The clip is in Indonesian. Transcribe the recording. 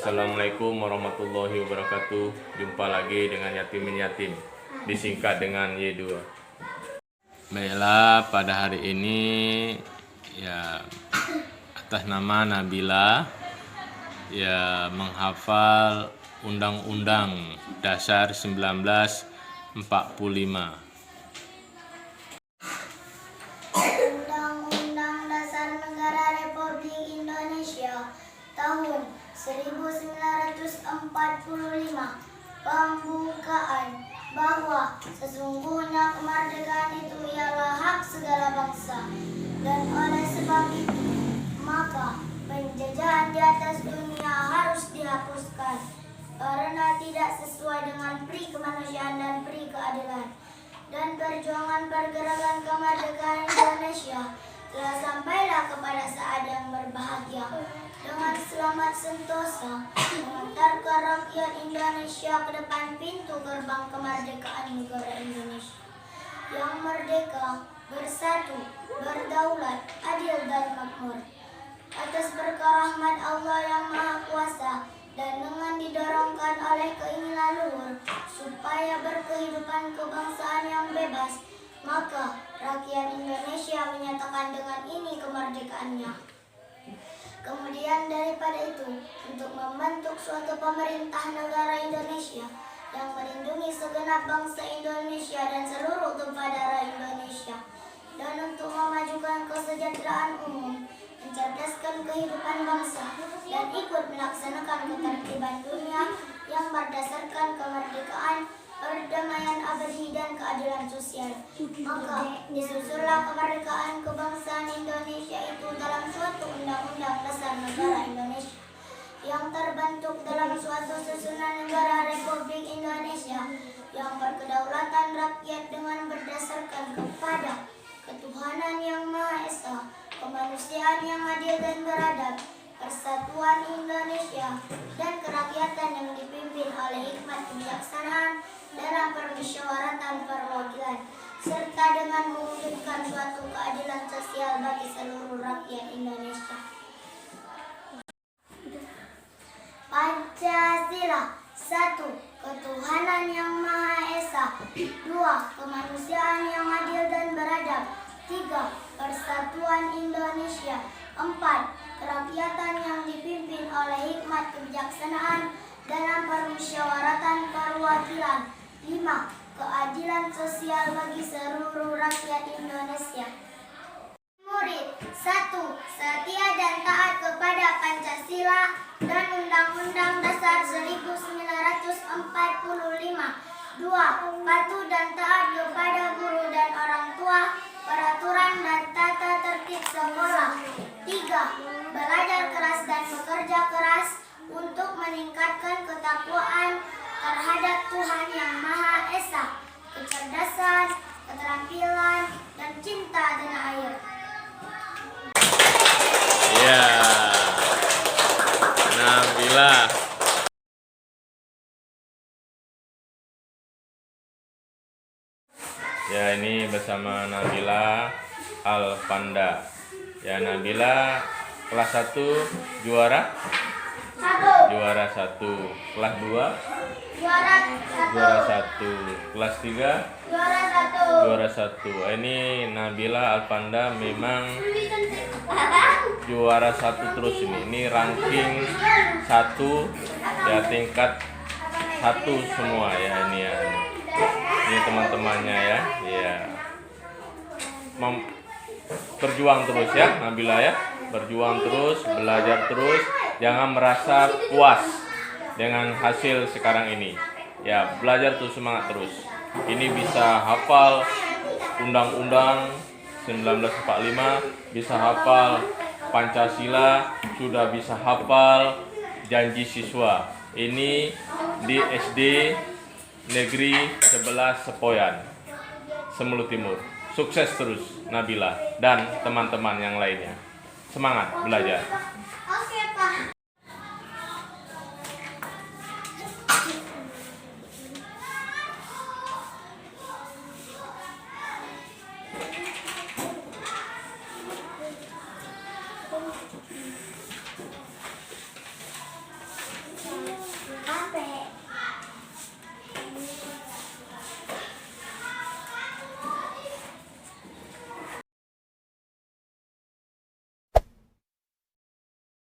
Assalamualaikum warahmatullahi wabarakatuh. Jumpa lagi dengan Yatimin Yatim, disingkat dengan Y2. Baiklah, pada hari ini ya atas nama Nabila ya menghafal Undang-Undang Dasar 1945. Undang-Undang Dasar Negara Republik Indonesia tahun 1945 pembukaan bahwa sesungguhnya kemerdekaan itu ialah hak segala bangsa, dan oleh sebab itu maka penjajahan di atas dunia harus dihapuskan karena tidak sesuai dengan pri kemanusiaan dan pri keadilan. Dan perjuangan pergerakan kemerdekaan Indonesia telah sampailah kepada saat yang berbahagia dengan selamat sentosa mengantarkan rakyat Indonesia ke depan pintu gerbang kemerdekaan negara Indonesia yang merdeka, bersatu, berdaulat, adil dan makmur atas berkah rahmat Allah yang Maha Kuasa, dan dengan didorongkan oleh keinginan luhur supaya berkehidupan kebangsaan yang bebas, maka rakyat Indonesia menyatakan dengan ini kemerdekaannya. Kemudian daripada itu, untuk membentuk suatu pemerintah negara Indonesia yang melindungi segenap bangsa Indonesia dan seluruh tumpah darah Indonesia, dan untuk memajukan kesejahteraan umum, mencerdaskan kehidupan bangsa, dan ikut melaksanakan ketertiban dunia yang berdasarkan kemerdekaan, perdamaian abadi dan keadilan sosial. Maka disusullah kemerdekaan kebangsaan Indonesia itu dalam suatu Undang-Undang Dasar Negara Indonesia yang terbentuk dalam suatu susunan negara Republik Indonesia yang berkedaulatan rakyat dengan berdasarkan kepada ketuhanan yang Maha Esa, kemanusiaan yang adil dan beradab, persatuan Indonesia, dan kerakyatan yang dipimpin oleh hikmat kebijaksanaan dalam permusyawaratan perwakilan, serta dengan mewujudkan suatu keadilan sosial bagi seluruh rakyat Indonesia. Pancasila. 1. Ketuhanan yang Maha Esa. 2. Kemanusiaan yang adil dan beradab. 3. Persatuan Indonesia. 4. Kerakyatan yang dipimpin oleh hikmat kebijaksanaan dalam permusyawaratan perwakilan. 5. Keadilan sosial bagi seluruh rakyat Indonesia. Murid. 1. Setia dan taat kepada Pancasila dan Undang-Undang Dasar 1945. 2. Patuh dan taat kepada guru dan orang tua, peraturan dan tata tertib sekolah. 3. Belajar keras dan bekerja keras untuk meningkatkan ketakwaan terhadap Tuhan Yang Maha Esa, kecerdasan, keterampilan, dan cinta tanah air. Ya, Nabila. Ya, ini bersama Nabila Alfanda. Ya, Nabila kelas 1 juara? Juara 1. Kelas 2? Juara 1. Kelas 3? Juara 1. Ini Nabila Alfanda memang juara 1 terus ini. Ini ranking 1 ya, tingkat 1 semua ya ini ya. Ini teman-temannya ya. Ya. Berjuang terus ya Nabila ya. Berjuang terus, belajar terus, jangan merasa puas dengan hasil sekarang ini. Ya, belajar terus, semangat terus. Ini bisa hafal Undang-Undang 1945, bisa hafal Pancasila, sudah bisa hafal janji siswa. Ini di SD Negeri 11 Sepoyan, Semulu Timur. Sukses terus Nabila dan teman-teman yang lainnya. Semangat belajar. Oke, Pak.